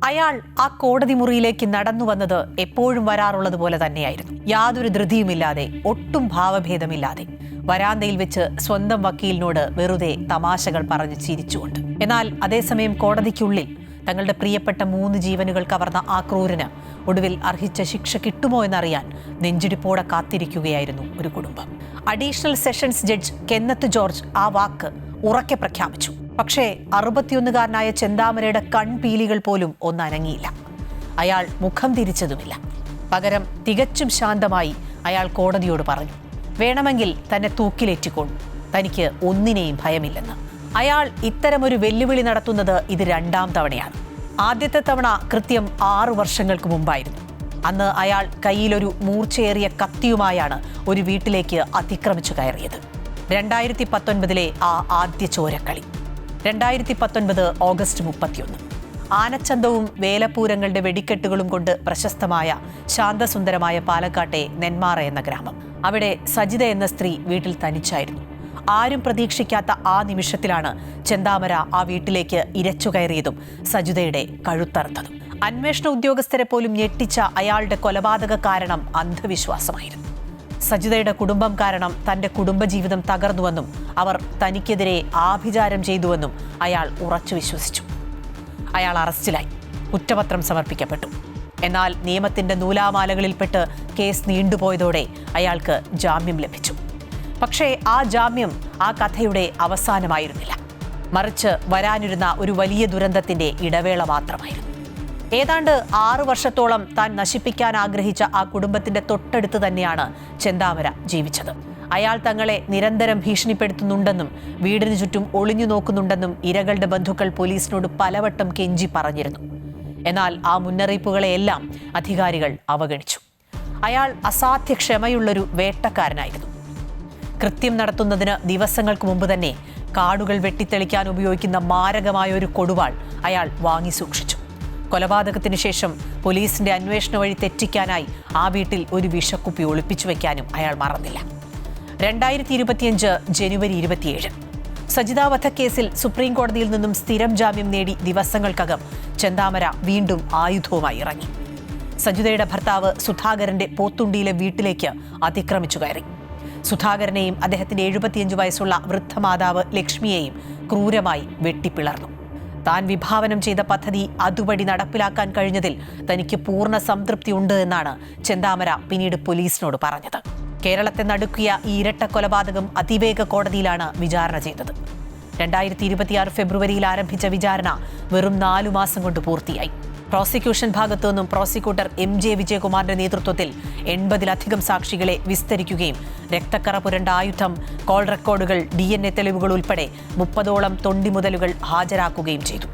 അയാൾ ആ കോടതി മുറിയിലേക്ക് നടന്നു വന്നത് എപ്പോഴും വരാറുള്ളത് പോലെ തന്നെയായിരുന്നു. യാതൊരു ധൃതിയുമില്ലാതെ, ഒട്ടും ഭാവഭേദമില്ലാതെ, വരാന്തയിൽ വെച്ച് സ്വന്തം വക്കീലിനോട് വെറുതെ തമാശകൾ പറഞ്ഞ് ചിരിച്ചുകൊണ്ട്. എന്നാൽ അതേസമയം കോടതിക്കുള്ളിൽ തങ്ങളുടെ പ്രിയപ്പെട്ട 3 ജീവനുകൾ കവർന്ന ആ ക്രൂരന് ഒടുവിൽ അർഹിച്ച ശിക്ഷ കിട്ടുമോ എന്നറിയാൻ നെഞ്ചിടിപ്പോടെ കാത്തിരിക്കുകയായിരുന്നു ഒരു കുടുംബം. Additional sessions judge Kenneth George ആ വാക്ക് ഉറക്കെ പ്രഖ്യാപിച്ചു. പക്ഷേ 61കാരനായ ചെന്താമരയുടെ കൺപീലികൾ പോലും ഒന്നനങ്ങിയില്ല. അയാൾ മുഖം തിരിച്ചതുമില്ല. പകരം തികച്ചും ശാന്തമായി അയാൾ കോടതിയോട് പറഞ്ഞു, വേണമെങ്കിൽ തന്നെ തൂക്കിലേറ്റിക്കോളൂ, തനിക്ക് ഒന്നിനെയും ഭയമില്ലെന്ന്. അയാൾ ഇത്തരമൊരു വെല്ലുവിളി നടത്തുന്നത് ഇത് 2ാം തവണയാണ്. ആദ്യത്തെ തവണ കൃത്യം 6 വർഷങ്ങൾക്ക് മുമ്പായിരുന്നു. അന്ന് അയാൾ കയ്യിലൊരു മൂർച്ചയേറിയ കത്തിയുമായാണ് ഒരു വീട്ടിലേക്ക് അതിക്രമിച്ചു കയറിയത്. 2019 ആ ആദ്യ ചോരക്കളി. 2019 ഓഗസ്റ്റ് 31. ആനച്ചന്തവും വേലപ്പൂരങ്ങളുടെ വെടിക്കെട്ടുകളും കൊണ്ട് പ്രശസ്തമായ ശാന്തസുന്ദരമായ പാലക്കാട്ടെ നെന്മാറ എന്ന ഗ്രാമം. അവിടെ സജിത എന്ന സ്ത്രീ വീട്ടിൽ തനിച്ചായിരുന്നു. ആരും പ്രതീക്ഷിക്കാത്ത ആ നിമിഷത്തിലാണ് ചെന്താമര ആ വീട്ടിലേക്ക് ഇരച്ചു കയറിയതും സജിതയുടെ കഴുത്തറുത്തതും. അന്വേഷണ ഉദ്യോഗസ്ഥരെ പോലും ഞെട്ടിച്ച അയാളുടെ കൊലപാതക കാരണം അന്ധവിശ്വാസമായിരുന്നു. സജിതയുടെ കുടുംബം കാരണം തന്റെ കുടുംബജീവിതം തകർന്നുവെന്നും അവർ തനിക്കെതിരെ ആഭിചാരം ചെയ്തുവെന്നും അയാൾ ഉറച്ചു വിശ്വസിച്ചു. അയാൾ അറസ്റ്റിലായി. കുറ്റപത്രം സമർപ്പിക്കപ്പെട്ടു. എന്നാൽ നിയമത്തിന്റെ നൂലാമാലകളിൽപ്പെട്ട് കേസ് നീണ്ടുപോയതോടെ അയാൾക്ക് ജാമ്യം ലഭിച്ചു. പക്ഷേ ആ ജാമ്യം ആ കഥയുടെ അവസാനമായിരുന്നില്ല. മറിച്ച് വരാനിരുന്ന ഒരു വലിയ ദുരന്തത്തിന്റെ ഇടവേള മാത്രമായിരുന്നു. ഏതാണ്ട് 6 വർഷത്തോളം താൻ നശിപ്പിക്കാൻ ആഗ്രഹിച്ച ആ കുടുംബത്തിന്റെ തൊട്ടടുത്ത് തന്നെയാണ് ചെന്താമര ജീവിച്ചത്. അയാൾ തങ്ങളെ നിരന്തരം ഭീഷണിപ്പെടുത്തുന്നുണ്ടെന്നും വീടിന് ചുറ്റും ഒളിഞ്ഞു നോക്കുന്നുണ്ടെന്നും ഇരകളുടെ ബന്ധുക്കൾ പോലീസിനോട് പലവട്ടം കെഞ്ചി പറഞ്ഞിരുന്നു. എന്നാൽ ആ മുന്നറിയിപ്പുകളെയെല്ലാം അധികാരികൾ അവഗണിച്ചു. അയാൾ അസാധ്യ ക്ഷമയുള്ളൊരു വേട്ടക്കാരനായിരുന്നു. കൃത്യം നടത്തുന്നതിന് ദിവസങ്ങൾക്ക് മുമ്പ് തന്നെ കാടുകൾ വെട്ടിത്തെളിക്കാൻ ഉപയോഗിക്കുന്ന മാരകമായ ഒരു കൊടുവാൾ അയാൾ വാങ്ങി സൂക്ഷിച്ചു. കൊലപാതകത്തിന് ശേഷം പോലീസിന്റെ അന്വേഷണ വഴി തെറ്റിക്കാനായി ആ വീട്ടിൽ ഒരു വിഷക്കുപ്പി ഒളിപ്പിച്ചു വെക്കാനും അയാൾ മറന്നില്ല. 2025 ജനുവരി 27 സജിതാ വധക്കേസിൽ സുപ്രീം കോടതിയിൽ നിന്നും സ്ഥിരം ജാമ്യം നേടി ദിവസങ്ങൾക്കകം ചെന്താമര വീണ്ടും ആയുധവുമായി ഇറങ്ങി. സജിതയുടെ ഭർത്താവ് സുധാകരന്റെ പോത്തുണ്ടിയിലെ വീട്ടിലേക്ക് അതിക്രമിച്ചു കയറി. സുധാകരനെയും അദ്ദേഹത്തിന്റെ 75 വയസ്സുള്ള വൃദ്ധമാതാവ് ലക്ഷ്മിയെയും ക്രൂരമായി വെട്ടിപ്പിളർന്നു. താൻ വിഭാവനം ചെയ്ത പദ്ധതി അതുപടി നടപ്പിലാക്കാൻ കഴിഞ്ഞതിൽ തനിക്ക് പൂർണ്ണ സംതൃപ്തി ഉണ്ട് എന്നാണ് ചെന്താമര പിന്നീട് പോലീസിനോട് പറഞ്ഞത്. കേരളത്തെ നടുക്കിയ ഈ ഇരട്ട കൊലപാതകം അതിവേഗ കോടതിയിലാണ് വിചാരണ ചെയ്തത്. 2026 ഫെബ്രുവരിയിൽ ആരംഭിച്ച വിചാരണ വെറും 4 മാസം കൊണ്ട് പൂർത്തിയായി. പ്രോസിക്യൂഷൻ ഭാഗത്തു നിന്നും പ്രോസിക്യൂട്ടർ MJ വിജയകുമാറിന്റെ നേതൃത്വത്തിൽ 80-ലധികം സാക്ഷികളെ വിസ്തരിക്കുകയും രക്തക്കറ പുരണ്ട ആയുധം, കോൾ റെക്കോർഡുകൾ, DNA തെളിവുകൾ ഉൾപ്പെടെ 30ഓളം തൊണ്ടിമുതലുകൾ ഹാജരാക്കുകയും ചെയ്തു.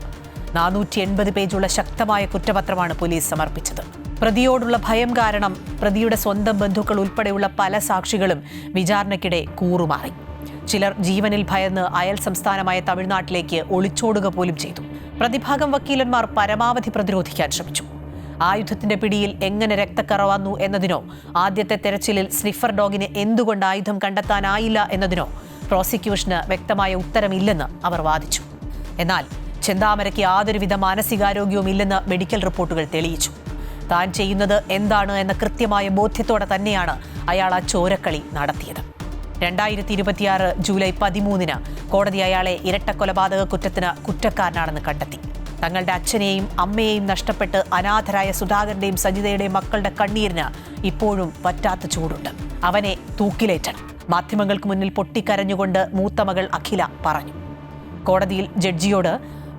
480 പേജുള്ള ശക്തമായ കുറ്റപത്രമാണ് പോലീസ് സമർപ്പിച്ചത്. പ്രതിയോടുള്ള ഭയം കാരണം പ്രതിയുടെ സ്വന്തം ബന്ധുക്കൾ ഉൾപ്പെടെയുള്ള പല സാക്ഷികളും വിചാരണയ്ക്കിടെ കൂറുമാറി. ചിലർ ജീവനിൽ ഭയന്ന് അയൽ സംസ്ഥാനമായ തമിഴ്നാട്ടിലേക്ക് ഒളിച്ചോടുക പോലും ചെയ്തു. പ്രതിഭാഗം വക്കീലന്മാർ പരമാവധി പ്രതിരോധിക്കാൻ ശ്രമിച്ചു. ആയുധത്തിന്റെ പിടിയിൽ എങ്ങനെ രക്തക്കറ വന്നു എന്നതിനോ ആദ്യത്തെ തെരച്ചിലിൽ സ്നിഫർ ഡോഗിന് എന്തുകൊണ്ട് ആയുധം കണ്ടെത്താനായില്ല എന്നതിനോ പ്രോസിക്യൂഷന് വ്യക്തമായ ഉത്തരമില്ലെന്ന് അവർ വാദിച്ചു. എന്നാൽ ചെന്താമരയ്ക്ക് യാതൊരുവിധ മാനസികാരോഗ്യവും ഇല്ലെന്ന് മെഡിക്കൽ റിപ്പോർട്ടുകൾ തെളിയിച്ചു. താൻ ചെയ്യുന്നത് എന്താണ് എന്ന കൃത്യമായ ബോധ്യത്തോടെ തന്നെയാണ് അയാൾ ആ ചോരക്കളി നടത്തിയത്. 2026 ജൂലൈ 13 കോടതി അയാളെ ഇരട്ട കൊലപാതക കുറ്റത്തിന് കുറ്റക്കാരനാണെന്ന് കണ്ടെത്തി. തങ്ങളുടെ അച്ഛനെയും അമ്മയെയും നഷ്ടപ്പെട്ട് അനാഥരായ സുധാകരന്റെയും സജിതയുടെയും മക്കളുടെ കണ്ണീരിന് ഇപ്പോഴും പറ്റാത്ത ചൂടുണ്ട്. അവനെ തൂക്കിലേറ്റണം. മാധ്യമങ്ങൾക്ക് മുന്നിൽ പൊട്ടിക്കരഞ്ഞുകൊണ്ട് മൂത്ത മകൾ അഖില പറഞ്ഞു. കോടതിയിൽ ജഡ്ജിയോട്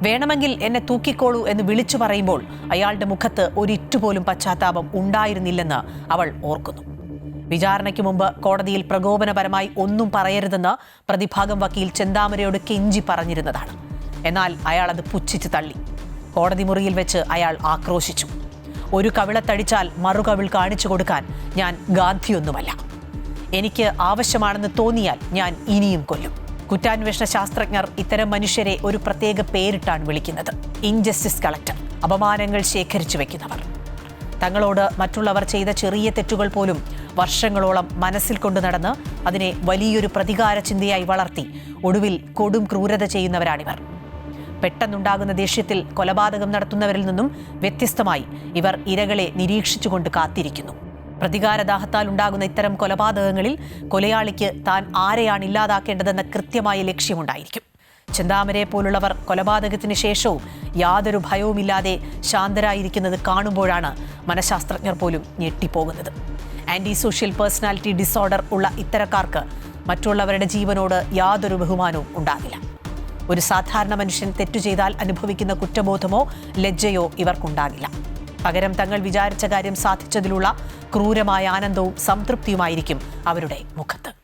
വേണമെങ്കിൽ എന്നെ തൂക്കിക്കോളൂ എന്ന് വിളിച്ചു പറയുമ്പോൾ അയാളുടെ മുഖത്ത് ഒരിറ്റുപോലും പശ്ചാത്താപം ഉണ്ടായിരുന്നില്ലെന്ന് അവൾ ഓർക്കുന്നു. വിചാരണയ്ക്ക് മുമ്പ് കോടതിയിൽ പ്രകോപനപരമായി ഒന്നും പറയരുതെന്ന് പ്രതിഭാഗം വക്കീൽ ചെന്താമരയോട് കെഞ്ചി പറഞ്ഞിരുന്നതാണ്. എന്നാൽ അയാൾ അത് പുച്ഛിച്ച് തള്ളി. കോടതി മുറിയിൽ വെച്ച് അയാൾ ആക്രോശിച്ചു. ഒരു കവിളത്തടിച്ചാൽ മറുകവിൾ കാണിച്ചു കൊടുക്കാൻ ഞാൻ ഗാന്ധിയൊന്നുമല്ല. എനിക്ക് ആവശ്യമാണെന്ന് തോന്നിയാൽ ഞാൻ ഇനിയും കൊല്ലും. കുറ്റാന്വേഷണ ശാസ്ത്രജ്ഞർ ഇത്തരം മനുഷ്യരെ ഒരു പ്രത്യേക പേരിട്ടാണ് വിളിക്കുന്നത്. ഇൻജസ്റ്റിസ് കളക്ടർ, അപമാനങ്ങൾ ശേഖരിച്ചു വെക്കുന്നവർ. തങ്ങളോട് മറ്റുള്ളവർ ചെയ്ത ചെറിയ തെറ്റുകൾ പോലും വർഷങ്ങളോളം മനസ്സിൽ കൊണ്ടു നടന്ന് അതിനെ വലിയൊരു പ്രതികാര ചിന്തയായി വളർത്തി ഒടുവിൽ കൊടും ക്രൂരത ചെയ്യുന്നവരാണിവർ. പെട്ടെന്നുണ്ടാകുന്ന ദേഷ്യത്തിൽ കൊലപാതകം നടത്തുന്നവരിൽ നിന്നും വ്യത്യസ്തമായി ഇവർ ഇരകളെ നിരീക്ഷിച്ചുകൊണ്ട് കാത്തിരിക്കുന്നു. പ്രതികാരദാഹത്താൽ ഉണ്ടാകുന്ന ഇത്തരം കൊലപാതകങ്ങളിൽ കൊലയാളിക്ക് താൻ ആരെയാണ് ഇല്ലാതാക്കേണ്ടതെന്ന കൃത്യമായ ലക്ഷ്യമുണ്ടായിരിക്കും. ചെന്താമരയെ പോലുള്ളവർ കൊലപാതകത്തിന് ശേഷവും യാതൊരു ഭയവുമില്ലാതെ ശാന്തരായിരിക്കുന്നത് കാണുമ്പോഴാണ് മനഃശാസ്ത്രജ്ഞർ പോലും ഞെട്ടിപ്പോകുന്നത്. ആന്റി സോഷ്യൽ പേഴ്സണാലിറ്റി ഡിസോർഡർ ഉള്ള ഇത്തരക്കാർക്ക് മറ്റുള്ളവരുടെ ജീവനോട് യാതൊരു ബഹുമാനവും ഉണ്ടാകില്ല. ഒരു സാധാരണ മനുഷ്യൻ തെറ്റു ചെയ്താൽ അനുഭവിക്കുന്ന കുറ്റബോധമോ ലജ്ജയോ ഇവർക്കുണ്ടാകില്ല. പകരം തങ്ങൾ വിചാരിച്ച കാര്യം സാധിച്ചതിലുള്ള ക്രൂരമായ ആനന്ദവും സംതൃപ്തിയുമായിരിക്കും അവരുടെ മുഖത്ത്.